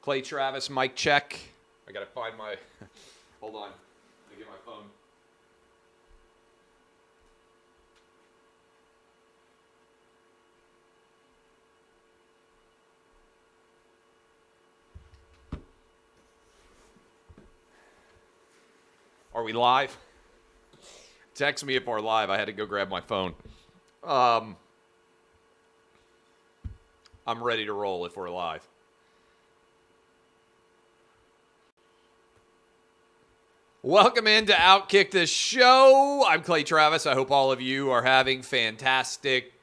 Clay Travis, mic check. I got to find my... Hold on. Let me get my phone. Are we live? Text me if we're live. I had to go grab my phone. I'm ready to roll if we're live. Welcome into OutKick, the show. I'm Clay Travis. I hope all of you are having fantastic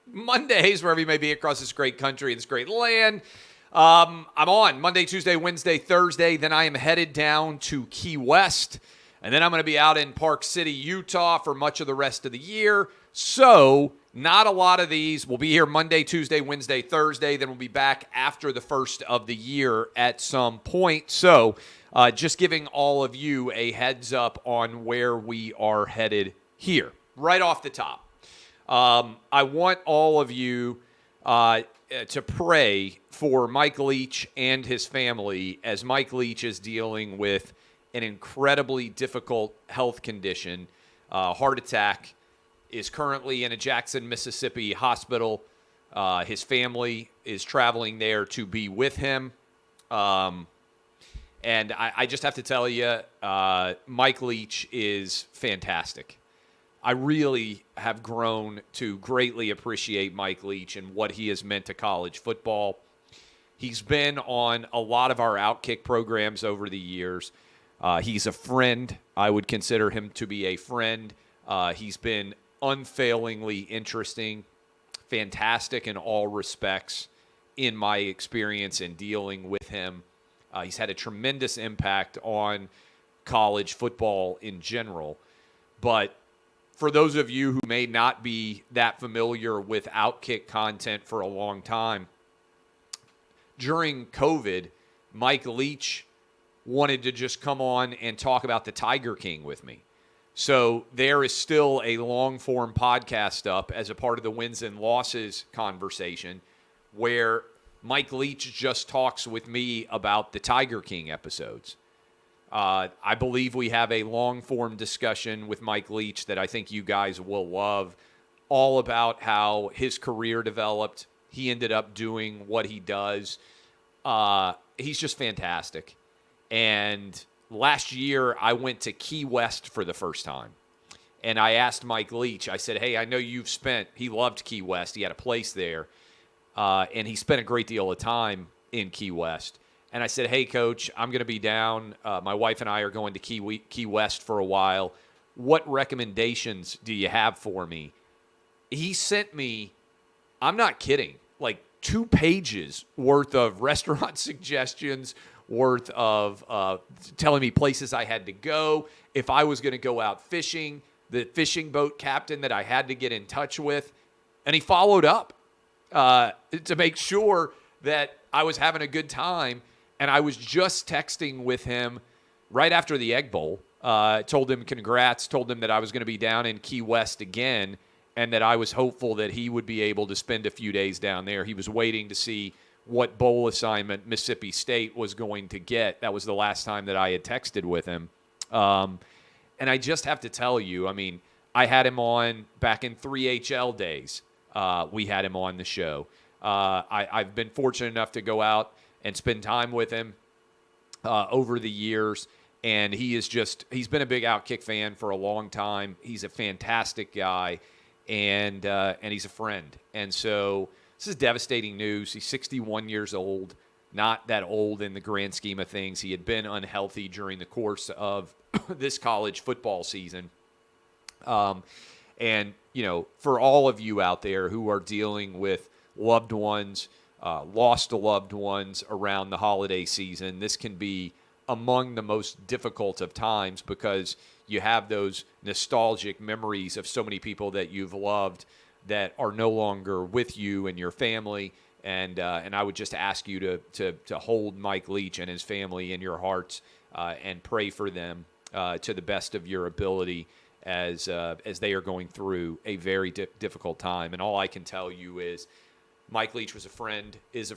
Mondays wherever you may be across this great country, this great land. I'm on Monday, Tuesday, Wednesday, Thursday. Then I am headed down to Key West. And then I'm going to be out in Park City, Utah for much of the rest of the year. So not a lot of these. We'll be here Monday, Tuesday, Wednesday, Thursday. Then we'll be back after the first of the year at some point. So just giving all of you a heads up on where we are headed here, right off the top. I want all of you to pray for Mike Leach and his family as Mike Leach is dealing with an incredibly difficult health condition, heart attack, is currently in a Jackson, Mississippi hospital. His family is traveling there to be with him. And I just have to tell you, Mike Leach is fantastic. I really have grown to greatly appreciate Mike Leach and what he has meant to college football. He's been on a lot of our OutKick programs over the years. He's a friend. I would consider him to be a friend. He's been unfailingly interesting, fantastic in all respects in my experience in dealing with him. He's had a tremendous impact on college football in general. But for those of you who may not be that familiar with OutKick content for a long time, during COVID, Mike Leach wanted to just come on and talk about the Tiger King with me. So there is still a long-form podcast up as a part of the wins and losses conversation where Mike Leach just talks with me about the Tiger King episodes. I believe we have a long-form discussion with Mike Leach that I think you guys will love, all about how his career developed. He ended up doing what he does. He's just fantastic. And last year, I went to Key West for the first time. And I asked Mike Leach, I said, hey, I know he loved Key West. He had a place there. And he spent a great deal of time in Key West. And I said, hey, Coach, I'm going to be down. My wife and I are going to Key West for a while. What recommendations do you have for me? He sent me, I'm not kidding, like 2 pages worth of restaurant suggestions, worth of telling me places I had to go, if I was going to go out fishing, the fishing boat captain that I had to get in touch with. And he followed up to make sure that I was having a good time. And I was just texting with him right after the Egg Bowl. Told him congrats, told him that I was going to be down in Key West again, and that I was hopeful that he would be able to spend a few days down there. He was waiting to see what bowl assignment Mississippi State was going to get. That was the last time that I had texted with him. And I just have to tell you, I mean, I had him on back in 3HL days. We had him on the show. I've been fortunate enough to go out and spend time with him over the years. And he's been a big OutKick fan for a long time. He's a fantastic guy, and he's a friend. And so this is devastating news. He's 61 years old, not that old in the grand scheme of things. He had been unhealthy during the course of this college football season. And, for all of you out there who are dealing with loved ones, lost loved ones around the holiday season, this can be among the most difficult of times because you have those nostalgic memories of so many people that you've loved that are no longer with you and your family. And I would just ask you to hold Mike Leach and his family in your hearts and pray for them to the best of your ability as they are going through a very difficult time. And all I can tell you is Mike Leach was a friend, is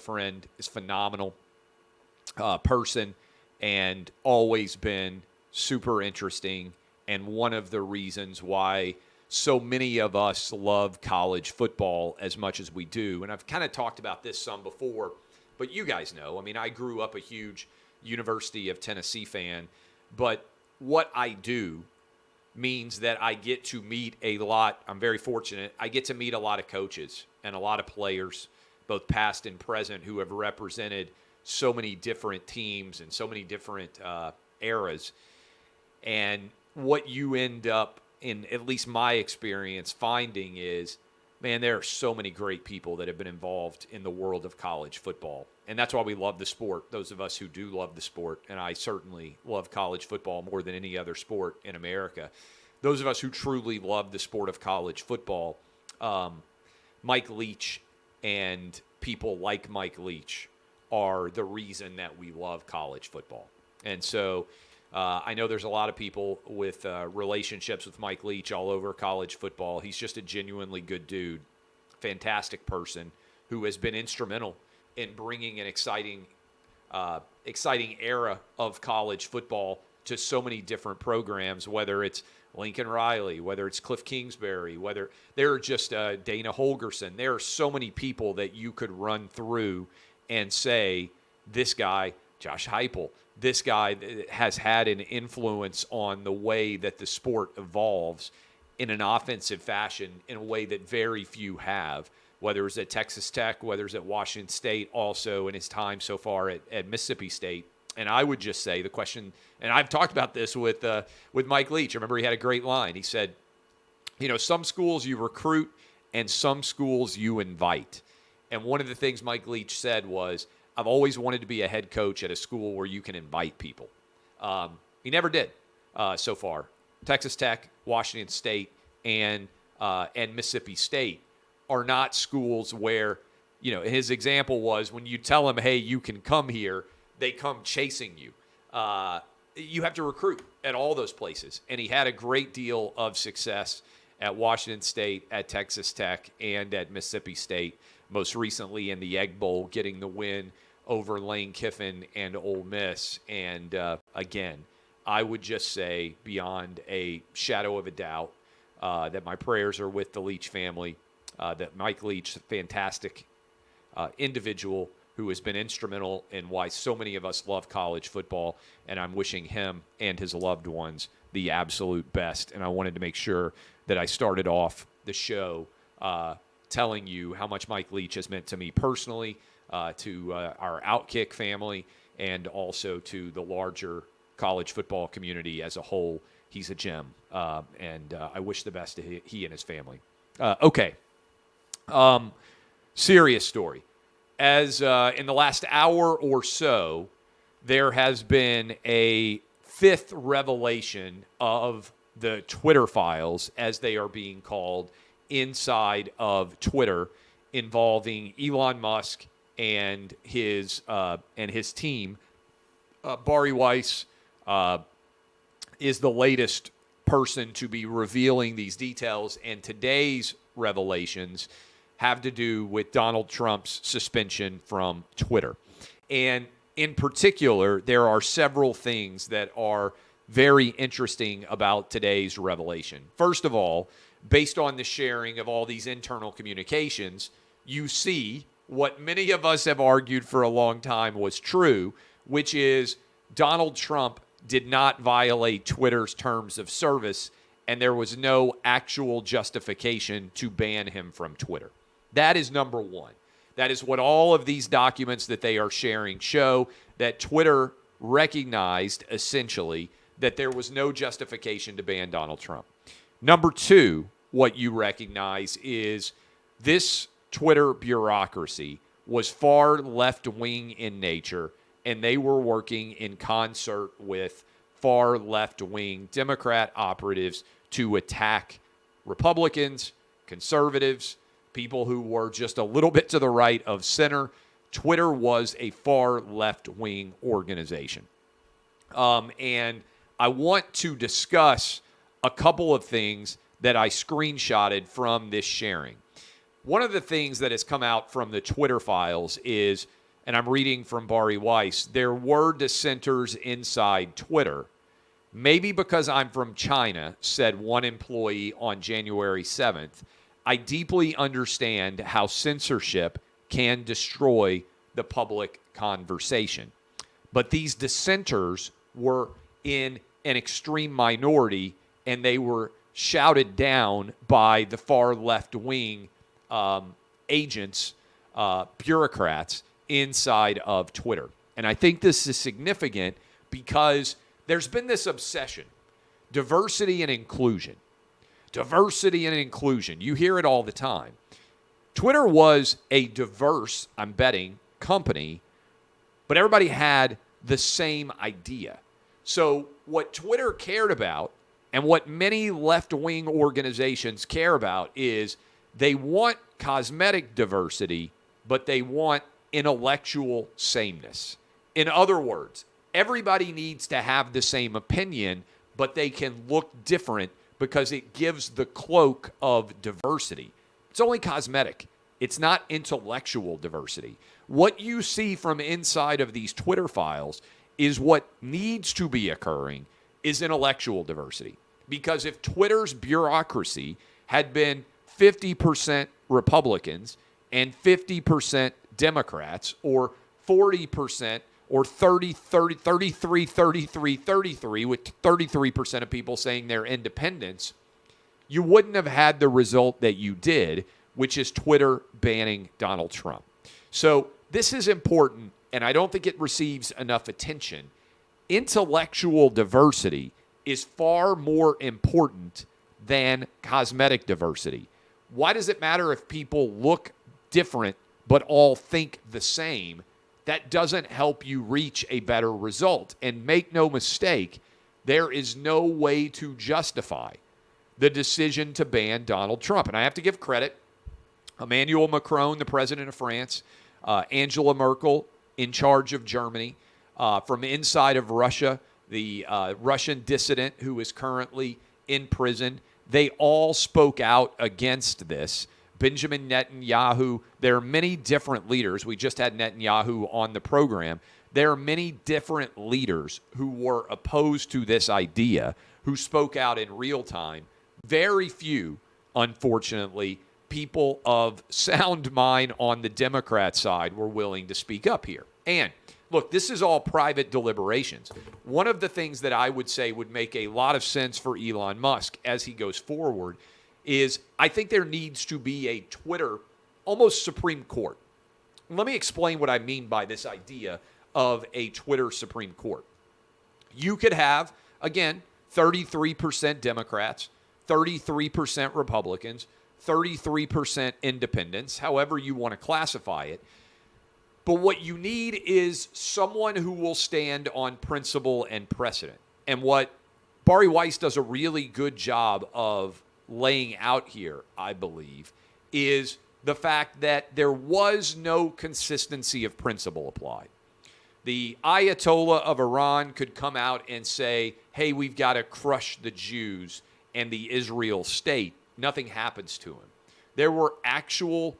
phenomenal. person and always been super interesting, and one of the reasons why so many of us love college football as much as we do. And I've kind of talked about this some before, but you guys know, I mean, I grew up a huge University of Tennessee fan, but what I do means that I get to meet a lot. I'm very fortunate. I get to meet a lot of coaches and a lot of players, both past and present, who have represented so many different teams and so many different eras. And what you end up, in at least my experience, finding is, man, there are so many great people that have been involved in the world of college football. And that's why we love the sport, those of us who do love the sport. And I certainly love college football more than any other sport in America. Those of us who truly love the sport of college football, Mike Leach and people like Mike Leach are the reason that we love college football. And so I know there's a lot of people with relationships with Mike Leach all over college football. He's just a genuinely good dude, fantastic person who has been instrumental in bringing an exciting era of college football to so many different programs, whether it's Lincoln Riley, whether it's Cliff Kingsbury, whether they're just Dana Holgerson. There are so many people that you could run through and say, this guy, Josh Heupel, this guy has had an influence on the way that the sport evolves in an offensive fashion in a way that very few have, whether it's at Texas Tech, whether it's at Washington State, also in his time so far at Mississippi State. And I would just say the question, and I've talked about this with Mike Leach. I remember he had a great line. He said, you know, some schools you recruit and some schools you invite. And one of the things Mike Leach said was, I've always wanted to be a head coach at a school where you can invite people. He never did so far. Texas Tech, Washington State, and Mississippi State are not schools where, you know, his example was when you tell them, hey, you can come here, they come chasing you. You have to recruit at all those places. And he had a great deal of success at Washington State, at Texas Tech, and at Mississippi State, most recently in the Egg Bowl, getting the win over Lane Kiffin and Ole Miss. And again, I would just say beyond a shadow of a doubt that my prayers are with the Leach family, that Mike Leach, a fantastic individual who has been instrumental in why so many of us love college football, and I'm wishing him and his loved ones the absolute best. And I wanted to make sure that I started off the show telling you how much Mike Leach has meant to me personally, to our OutKick family, and also to the larger college football community as a whole. He's a gem, and I wish the best to he and his family. Okay. Serious story. As in the last hour or so, there has been a fifth revelation of the Twitter files, as they are being called, inside of Twitter, involving Elon Musk and his team. Bari Weiss is the latest person to be revealing these details, and today's revelations have to do with Donald Trump's suspension from Twitter. And in particular, there are several things that are very interesting about today's revelation. First of all, based on the sharing of all these internal communications, you see what many of us have argued for a long time was true, which is Donald Trump did not violate Twitter's terms of service, and there was no actual justification to ban him from Twitter. That is number one. That is what all of these documents that they are sharing show, that Twitter recognized essentially that there was no justification to ban Donald Trump. Number two, what you recognize is this Twitter bureaucracy was far left-wing in nature, and they were working in concert with far left-wing Democrat operatives to attack Republicans, conservatives, people who were just a little bit to the right of center. Twitter was a far left-wing organization. And I want to discuss a couple of things that I screenshotted from this sharing. One of the things that has come out from the Twitter files is, and I'm reading from Bari Weiss, there were dissenters inside Twitter. Maybe because I'm from China, said one employee on January 7th, I deeply understand how censorship can destroy the public conversation. But these dissenters were in an extreme minority, and they were shouted down by the far left-wing agents, bureaucrats inside of Twitter. And I think this is significant because there's been this obsession, diversity and inclusion. Diversity and inclusion. You hear it all the time. Twitter was a diverse, I'm betting, company, but everybody had the same idea. So what Twitter cared about and what many left-wing organizations care about is they want cosmetic diversity, but they want intellectual sameness. In other words, everybody needs to have the same opinion, but they can look different because it gives the cloak of diversity. It's only cosmetic. It's not intellectual diversity. What you see from inside of these Twitter files is what needs to be occurring is intellectual diversity. Because if Twitter's bureaucracy had been 50% Republicans and 50% Democrats, or 40%, or 33, with 33% of people saying they're independents, you wouldn't have had the result that you did, which is Twitter banning Donald Trump. So this is important, and I don't think it receives enough attention. Intellectual diversity is far more important than cosmetic diversity. Why does it matter if people look different but all think the same? That doesn't help you reach a better result. And make no mistake, there is no way to justify the decision to ban Donald Trump. And I have to give credit. Emmanuel Macron, the president of France, Angela Merkel, in charge of Germany, from inside of Russia, the Russian dissident who is currently in prison, they all spoke out against this. Benjamin Netanyahu, there are many different leaders. We just had Netanyahu on the program. There are many different leaders who were opposed to this idea, who spoke out in real time. Very few, unfortunately, people of sound mind on the Democrat side were willing to speak up here. And look, this is all private deliberations. One of the things that I would say would make a lot of sense for Elon Musk as he goes forward is I think there needs to be a Twitter, almost Supreme Court. Let me explain what I mean by this idea of a Twitter Supreme Court. You could have, again, 33% Democrats, 33% Republicans, 33% independents, however you want to classify it. But what you need is someone who will stand on principle and precedent. And what Bari Weiss does a really good job of laying out here, I believe, is the fact that there was no consistency of principle applied. The Ayatollah of Iran could come out and say, hey, we've got to crush the Jews and the Israel state. Nothing happens to him. There were actual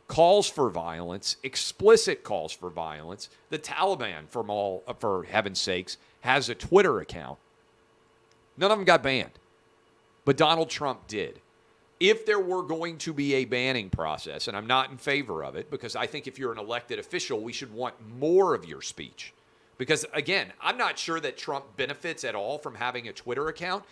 calls for violence, explicit calls for violence. The Taliban, for heaven's sakes, has a Twitter account. None of them got banned. But Donald Trump did. If there were going to be a banning process, and I'm not in favor of it, because I think if you're an elected official, we should want more of your speech. Because, again, I'm not sure that Trump benefits at all from having a Twitter account.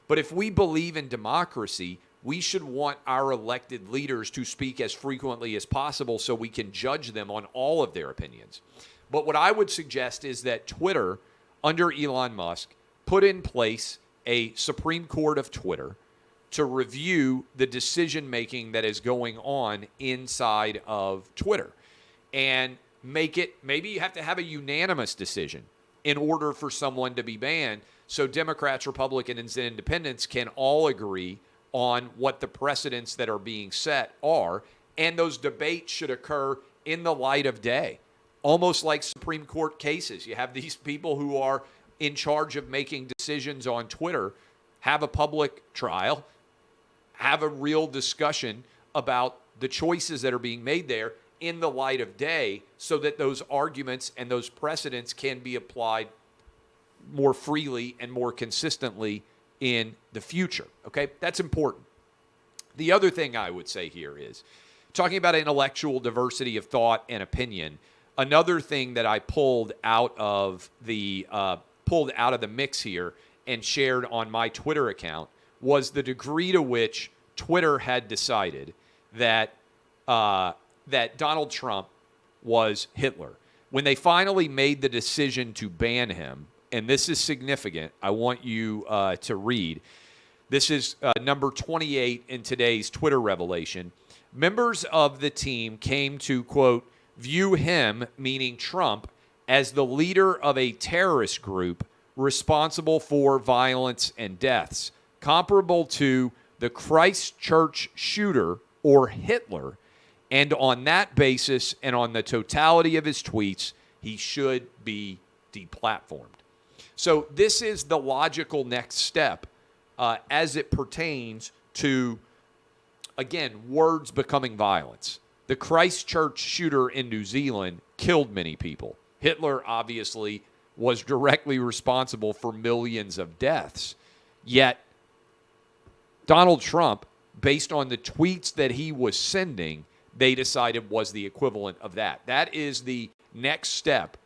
But if we believe in democracy, we should want our elected leaders to speak as frequently as possible so we can judge them on all of their opinions. But what I would suggest is that Twitter, under Elon Musk, put in place a Supreme Court of Twitter to review the decision-making that is going on inside of Twitter and make it, maybe you have to have a unanimous decision in order for someone to be banned so Democrats, Republicans, and independents can all agree on what the precedents that are being set are, and those debates should occur in the light of day, almost like Supreme Court cases. You have these people who are in charge of making decisions on Twitter, have a public trial, have a real discussion about the choices that are being made there, in the light of day so that those arguments and those precedents can be applied more freely and more consistently in the future. Okay, that's important. The other thing I would say here is talking about intellectual diversity of thought and opinion. Another thing that I pulled out of the mix here and shared on my Twitter account was the degree to which Twitter had decided that that Donald Trump was Hitler. When they finally made the decision to ban him, and this is significant, I want you to read. This is number 28 in today's Twitter revelation. Members of the team came to, quote, view him, meaning Trump, as the leader of a terrorist group responsible for violence and deaths, comparable to the Christchurch shooter or Hitler. And on that basis and on the totality of his tweets, he should be deplatformed. So this is the logical next step as it pertains to, again, words becoming violence. The Christchurch shooter in New Zealand killed many people. Hitler obviously was directly responsible for millions of deaths. Yet Donald Trump, based on the tweets that he was sending, they decided was the equivalent of that. That is the next step,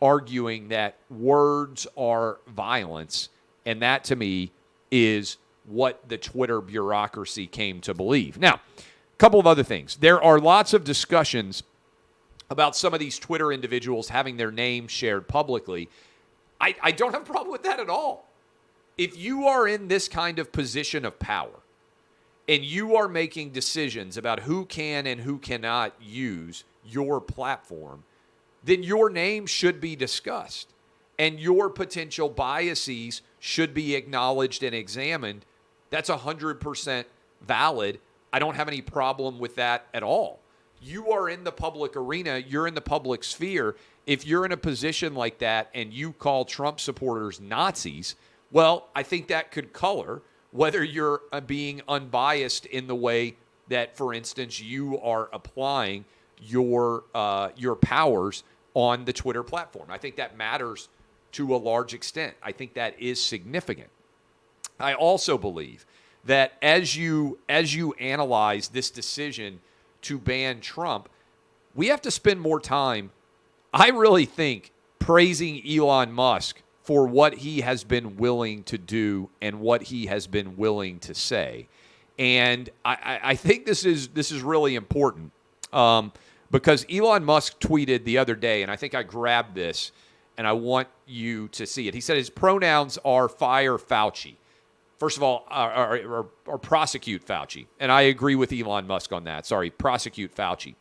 arguing that words are violence, and that to me is what the Twitter bureaucracy came to believe. Now, a couple of other things. There are lots of discussions about some of these Twitter individuals having their names shared publicly. I don't have a problem with that at all. If you are in this kind of position of power and you are making decisions about who can and who cannot use your platform, then your name should be discussed and your potential biases should be acknowledged and examined. That's 100% valid. I don't have any problem with that at all. You are in the public arena. You're in the public sphere. If you're in a position like that and you call Trump supporters Nazis, well, I think that could color whether you're being unbiased in the way that, for instance, you are applying your powers on the Twitter platform. I think that matters to a large extent. I think that is significant. I also believe that as you analyze this decision to ban Trump, we have to spend more time, I really think, praising Elon Musk for what he has been willing to do and what he has been willing to say. And I think this is really important because Elon Musk tweeted the other day, and I think I grabbed this, and I want you to see it. He said his pronouns are fire Fauci. First of all, or prosecute Fauci. And I agree with Elon Musk on that. Sorry, prosecute Fauci.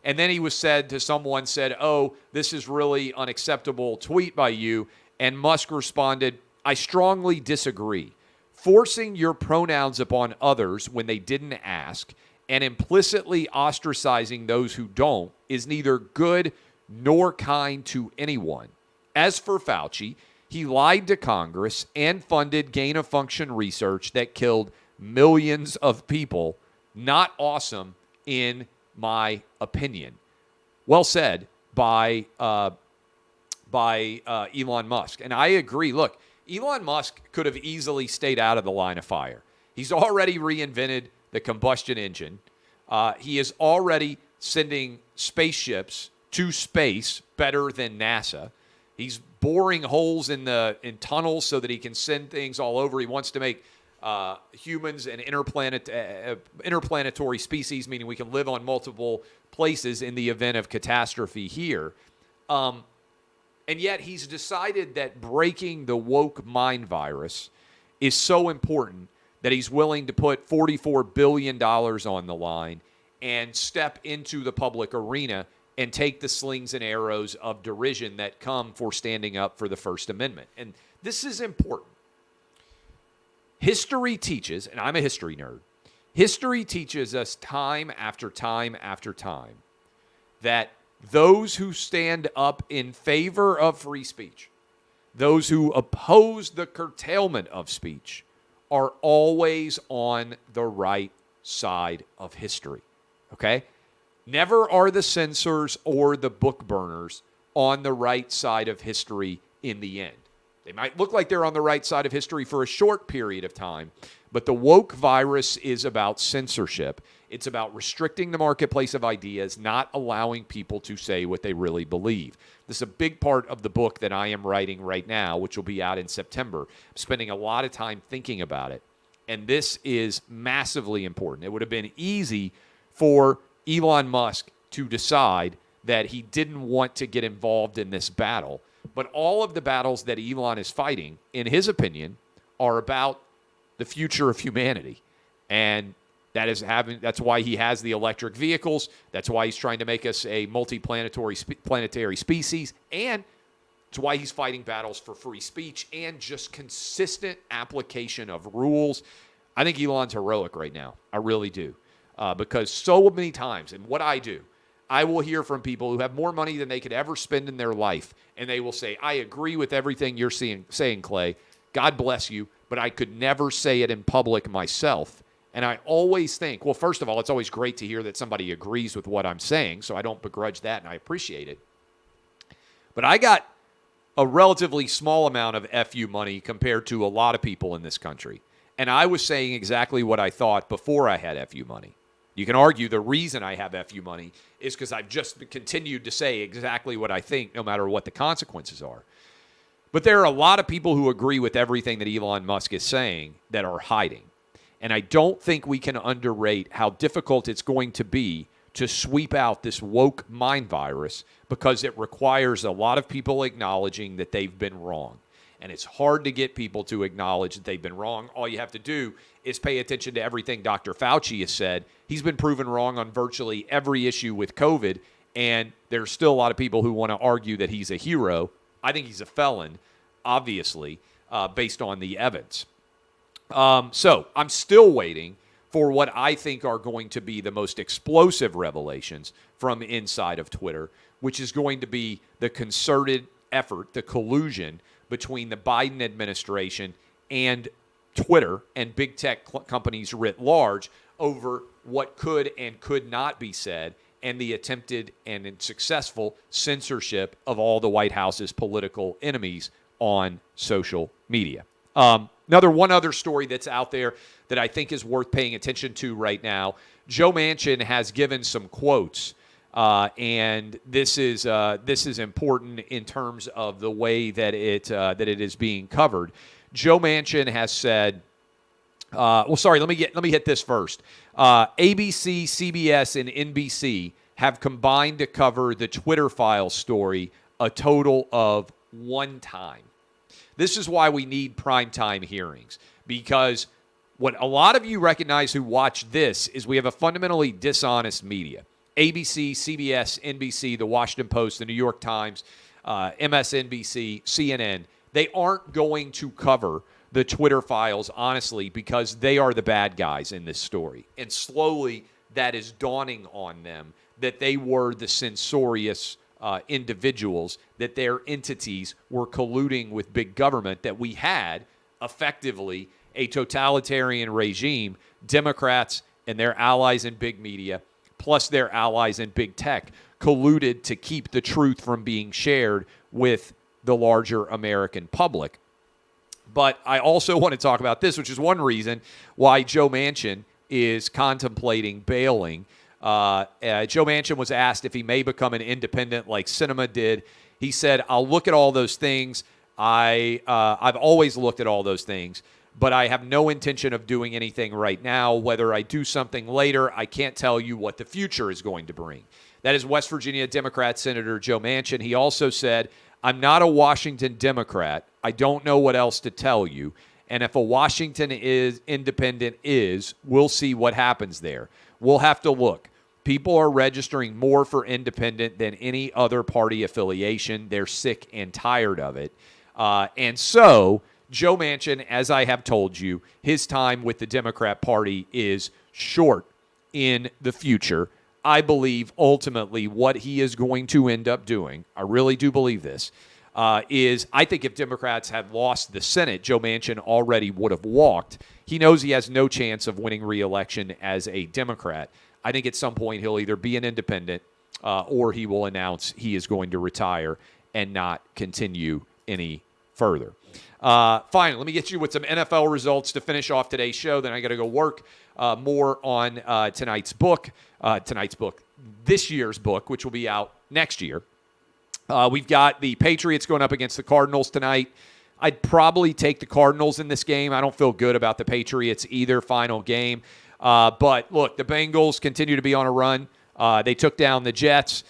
And then he was said to someone said, oh, this is really unacceptable tweet by you. And Musk responded, I strongly disagree. Forcing your pronouns upon others when they didn't ask and implicitly ostracizing those who don't is neither good nor kind to anyone. As for Fauci, he lied to Congress and funded gain-of-function research that killed millions of people. Not awesome, in my opinion. Well said by Elon Musk. And I agree. Look, Elon Musk could have easily stayed out of the line of fire. He's already reinvented the combustion engine. He is already sending spaceships to space better than NASA. He's boring holes in tunnels so that he can send things all over. He wants to make humans an interplanetary species, meaning we can live on multiple places in the event of catastrophe here. And yet he's decided that breaking the woke mind virus is so important that he's willing to put $44 billion on the line and step into the public arena and take the slings and arrows of derision that come for standing up for the First Amendment. And this is important. History teaches, and I'm a history nerd, history teaches us time after time after time that those who stand up in favor of free speech, those who oppose the curtailment of speech, are always on the right side of history. Okay? Never are the censors or the book burners on the right side of history in the end. They might look like they're on the right side of history for a short period of time, but the woke virus is about censorship. It's about restricting the marketplace of ideas, not allowing people to say what they really believe. This is a big part of the book that I am writing right now, which will be out in September. I'm spending a lot of time thinking about it, and this is massively important. It would have been easy for Elon Musk to decide that he didn't want to get involved in this battle. But all of the battles that Elon is fighting, in his opinion, are about the future of humanity. And that's why he has the electric vehicles. That's why he's trying to make us a planetary species. And it's why he's fighting battles for free speech and just consistent application of rules. I think Elon's heroic right now. I really do. Because so many times, and what I do, I will hear from people who have more money than they could ever spend in their life, and they will say, I agree with everything you're saying, Clay. God bless you, but I could never say it in public myself. And I always think, well, first of all, it's always great to hear that somebody agrees with what I'm saying, so I don't begrudge that, and I appreciate it. But I got a relatively small amount of FU money compared to a lot of people in this country. And I was saying exactly what I thought before I had FU money. You can argue the reason I have FU money is because I've just continued to say exactly what I think, no matter what the consequences are. But there are a lot of people who agree with everything that Elon Musk is saying that are hiding. And I don't think we can underrate how difficult it's going to be to sweep out this woke mind virus, because it requires a lot of people acknowledging that they've been wrong. And it's hard to get people to acknowledge that they've been wrong. All you have to do is pay attention to everything Dr. Fauci has said. He's been proven wrong on virtually every issue with COVID, and there's still a lot of people who want to argue that he's a hero. I think he's a felon, obviously, based on the evidence. So I'm still waiting for what I think are going to be the most explosive revelations from inside of Twitter, which is going to be the concerted effort, the collusion between the Biden administration and Twitter and big tech companies writ large over what could and could not be said, and the attempted and successful censorship of all the White House's political enemies on social media. One other story that's out there that I think is worth paying attention to right now. Joe Manchin has given some quotes, and this is important in terms of the way that it is being covered. Joe Manchin has said, let me hit this first. ABC, CBS, and NBC have combined to cover the Twitter files story a total of one time. This is why we need primetime hearings, because what a lot of you recognize who watch this is we have a fundamentally dishonest media. ABC, CBS, NBC, The Washington Post, The New York Times, MSNBC, CNN, they aren't going to cover the Twitter files, honestly, because they are the bad guys in this story. And slowly that is dawning on them that they were the censorious individuals, that their entities were colluding with big government, that we had effectively a totalitarian regime, Democrats and their allies in big media, plus their allies in big tech, colluded to keep the truth from being shared with the larger American public. But I also want to talk about this, which is one reason why Joe Manchin is contemplating bailing. Joe Manchin was asked if he may become an independent like Sinema did. He said, I'll look at all those things. I've always looked at all those things, but I have no intention of doing anything right now. Whether I do something later, I can't tell you what the future is going to bring. That is West Virginia Democrat Senator Joe Manchin. He also said, I'm not a Washington Democrat. I don't know what else to tell you. And if a Washington independent is, we'll see what happens there. We'll have to look. People are registering more for independent than any other party affiliation. They're sick and tired of it. And so Joe Manchin, as I have told you, his time with the Democrat Party is short in the future. I believe ultimately what he is going to end up doing, I really do believe this, is I think if Democrats had lost the Senate, Joe Manchin already would have walked. He knows he has no chance of winning re-election as a Democrat. I think at some point he'll either be an independent or he will announce he is going to retire and not continue any further. Finally, let me get you with some NFL results to finish off today's show. Then I got to go work more on this year's book, which will be out next year. We've got the Patriots going up against the Cardinals tonight. I'd probably take the Cardinals in this game. I don't feel good about the Patriots either final game. But look, the Bengals continue to be on a run. They took down the Jets.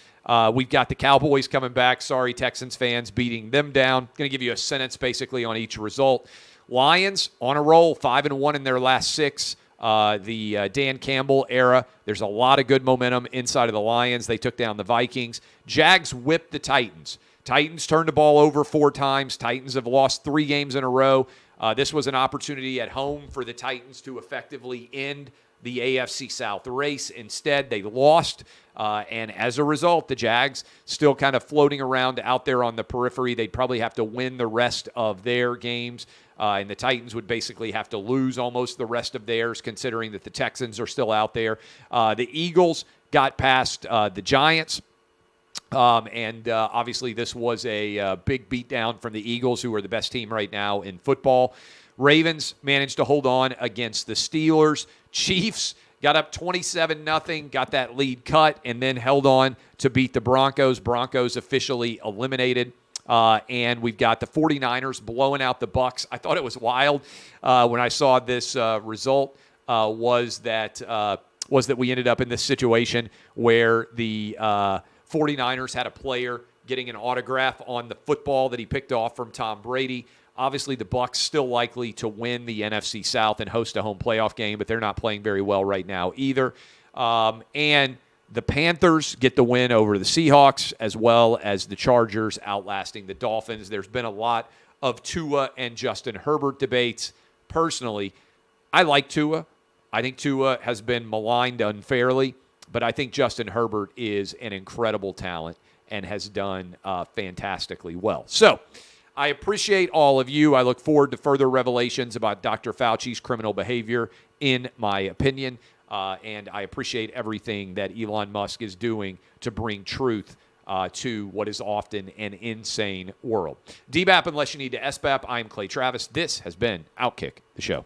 We've got the Cowboys coming back. Sorry, Texans fans, beating them down. Going to give you a sentence basically on each result. Lions on a roll, 5-1 in their last 6. The Dan Campbell era. There's a lot of good momentum inside of the Lions. They took down the Vikings. Jags whipped the Titans. Titans turned the ball over 4 times. Titans have lost 3 games in a row. This was an opportunity at home for the Titans to effectively end the AFC South race. Instead, they lost, and as a result, the Jags still kind of floating around out there on the periphery. They'd probably have to win the rest of their games, and the Titans would basically have to lose almost the rest of theirs, considering that the Texans are still out there. The Eagles got past the Giants. And obviously this was a big beatdown from the Eagles, who are the best team right now in football. Ravens managed to hold on against the Steelers. Chiefs got up 27-0, got that lead cut, and then held on to beat the Broncos. Broncos officially eliminated. And we've got the 49ers blowing out the Bucs. I thought it was wild when I saw this result was that we ended up in this situation where the 49ers had a player getting an autograph on the football that he picked off from Tom Brady. Obviously, the Bucs still likely to win the NFC South and host a home playoff game, but they're not playing very well right now either. And the Panthers get the win over the Seahawks, as well as the Chargers outlasting the Dolphins. There's been a lot of Tua and Justin Herbert debates. Personally, I like Tua. I think Tua has been maligned unfairly, but I think Justin Herbert is an incredible talent and has done fantastically well. So I appreciate all of you. I look forward to further revelations about Dr. Fauci's criminal behavior, in my opinion. And I appreciate everything that Elon Musk is doing to bring truth to what is often an insane world. DBAP unless you need to SBAP. I am Clay Travis. This has been OutKick, the show.